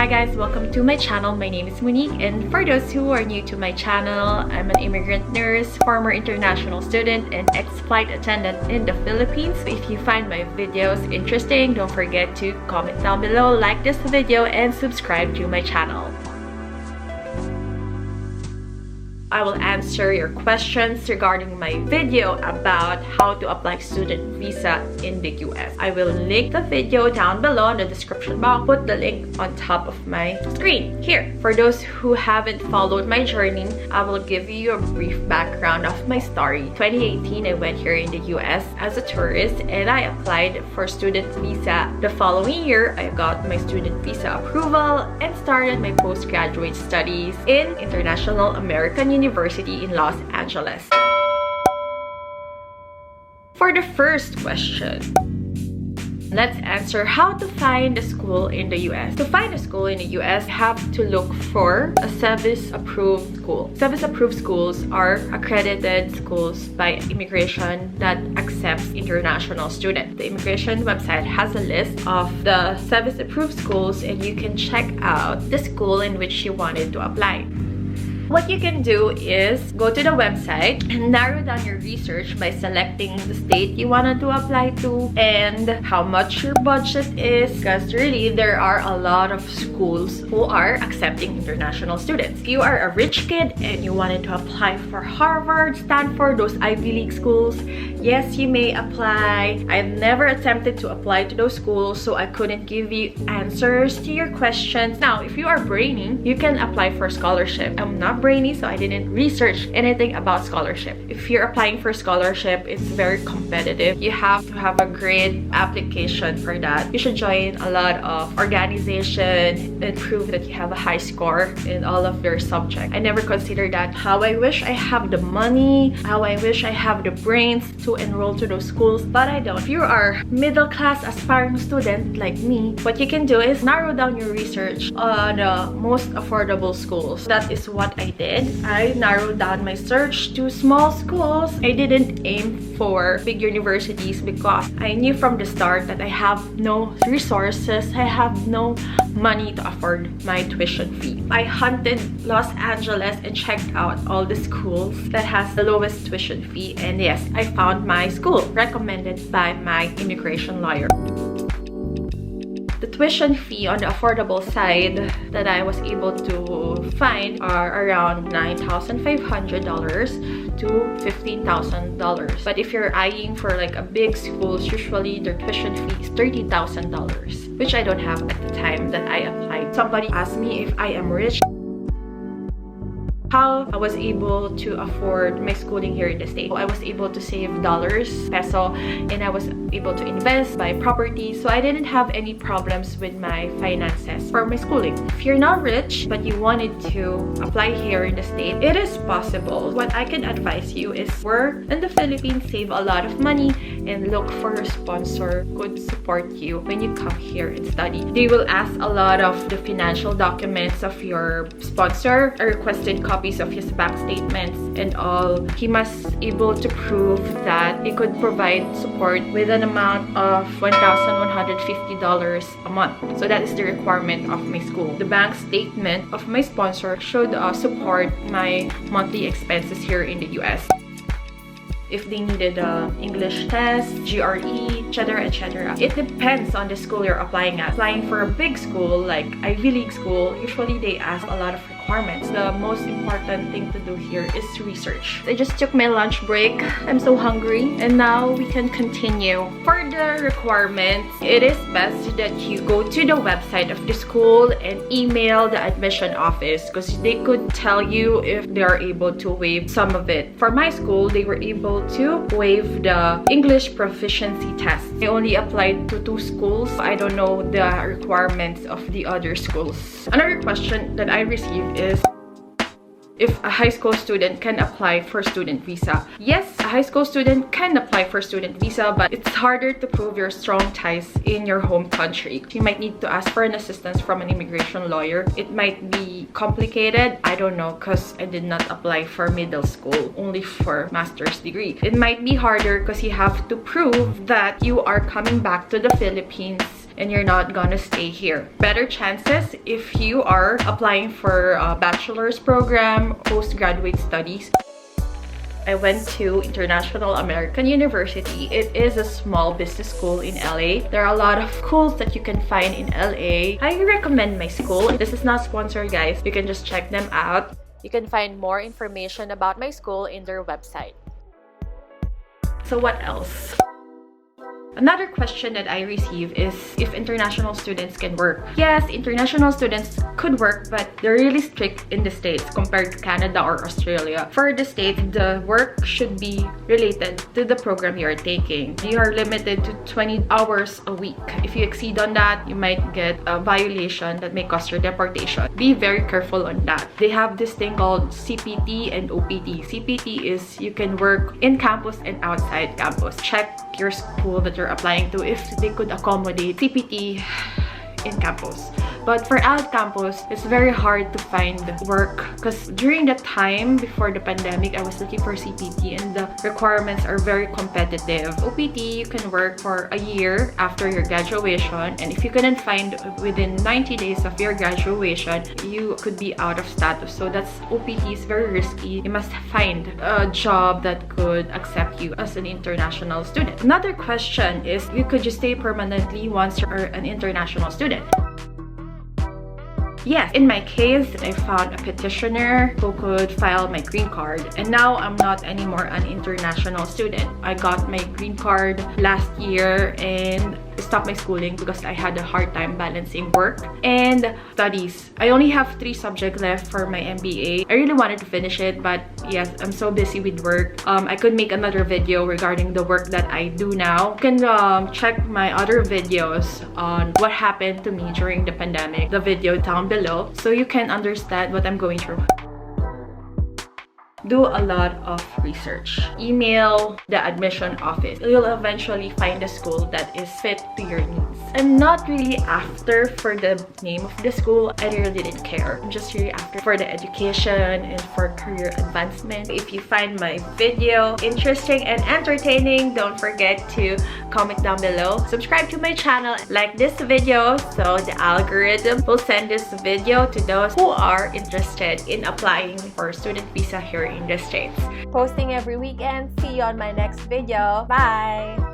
Hi guys, welcome to my channel. My name is Monique, and for those who are new to my channel, I'm an immigrant nurse, former international student, and ex-flight attendant in the Philippines. If you find my videos interesting, don't forget to comment down below, like this video, and subscribe to my channel. I will answer your questions regarding my video about how to apply student visa in the US. I will link the video down below in the description box. Put the link on top of my screen here. For those who haven't followed my journey, I will give you a brief background of my story. 2018, I went here in the US as a tourist and I applied for student visa. The following year, I got my student visa approval and started my postgraduate studies in International American University in Los Angeles. For the first question, let's answer how to find a school in the US. To find a school in the US, you have to look for a SEVIS-approved school. SEVIS-approved schools are accredited schools by immigration that accepts international students. The immigration website has a list of the SEVIS-approved schools and you can check out the school in which you wanted to apply. What you can do is go to the website and narrow down your research by selecting the state you wanted to apply to and how much your budget is, because really there are a lot of schools who are accepting international students. If you are a rich kid and you wanted to apply for Harvard, Stanford, those Ivy League schools, yes, you may apply. I've never attempted to apply to those schools, so I couldn't give you answers to your questions. Now, if you are brainy, you can apply for scholarship. I'm not brainy, so I didn't research anything about scholarship. If you're applying for scholarship, it's very competitive. You have to have a great application for that. You should join a lot of organization and prove that you have a high score in all of your subjects. I never considered that. How I wish I have the money, how I wish I have the brains to enroll to those schools, but I don't. If you are middle class aspiring student like me, what you can do is narrow down your research on the most affordable schools. That is what I did. I narrowed down my search to small schools. I didn't aim for big universities because I knew from the start that I have no resources. I have no money to afford my tuition fee. I hunted Los Angeles and checked out all the schools that has the lowest tuition fee, and yes, I found my school recommended by my immigration lawyer. The tuition fee on the affordable side that I was able to find are around $9,500 to $15,000. But if you're eyeing for like a big school, usually their tuition fee is $30,000, which I don't have at the time that I applied. Somebody asked me if I am rich, how I was able to afford my schooling here in the States. I was able to save dollars, peso, and I was able to invest, buy property, so I didn't have any problems with my finances for my schooling. If you're not rich but you wanted to apply here in the States, it is possible. What I can advise you is work in the Philippines, save a lot of money, and look for a sponsor who could support you when you come here and study. They will ask a lot of the financial documents of your sponsor, a requested copy of his bank statements and all. He must able to prove that he could provide support with an amount of $1,150 a month. So that is the requirement of my school. The bank statement of my sponsor should support my monthly expenses here in the US. If they needed English test, GRE, etc., etc. It depends on the school you're applying at. Applying for a big school like Ivy League school, usually they ask a lot of requirements. The most important thing to do here is research. I just took my lunch break. I'm so hungry, and now we can continue. For the requirements, it is best that you go to the website of the school and email the admission office because they could tell you if they are able to waive some of it. For my school, they were able to waive the English proficiency test. I only applied to 2 schools. I don't know the requirements of the other schools. Another question that I received is if a high school student can apply for student visa. Yes, a high school student can apply for student visa, but it's harder to prove your strong ties in your home country. You might need to ask for an assistance from an immigration lawyer. It might be complicated. I don't know because I did not apply for middle school, only for master's degree. It might be harder because you have to prove that you are coming back to the Philippines and you're not gonna stay here. Better chances if you are applying for a bachelor's program, postgraduate studies. I went to International American University. It is a small business school in LA. There are a lot of schools that you can find in LA. I recommend my school. This is not sponsored, guys. You can just check them out. You can find more information about my school in their website. So what else? Another question that I receive is if international students can work. Yes, international students could work, but they're really strict in the States compared to Canada or Australia. For the States, the work should be related to the program you are taking. You are limited to 20 hours a week. If you exceed on that, you might get a violation that may cause your deportation. Be very careful on that. They have this thing called CPT and OPT. CPT is you can work in campus and outside campus. Check your school that you're applying to if they could accommodate CPT in campus. But for out campus, it's very hard to find work because during the time before the pandemic, I was looking for CPT and the requirements are very competitive. OPT, you can work for a year after your graduation, and if you couldn't find within 90 days of your graduation, you could be out of status. So that's OPT is very risky. You must find a job that could accept you as an international student. Another question is, could you stay permanently once you're an international student? Yes, in my case, I found a petitioner who could file my green card, and now I'm not anymore an international student. I got my green card last year and stopped my schooling because I had a hard time balancing work and studies. I only have 3 subjects left for my MBA. I really wanted to finish it, but yes, I'm so busy with work. I could make another video regarding the work that I do now. You can check my other videos on what happened to me during the pandemic, the video down below, so you can understand what I'm going through. Do a lot of research. Email the admission office. You'll eventually find a school that is fit to your needs. I'm not really after for the name of the school. I really didn't care. I'm just really after for the education and for career advancement. If you find my video interesting and entertaining, don't forget to comment down below. Subscribe to my channel, like this video so the algorithm will send this video to those who are interested in applying for student visa here in the States. Posting every weekend. See you on my next video. Bye!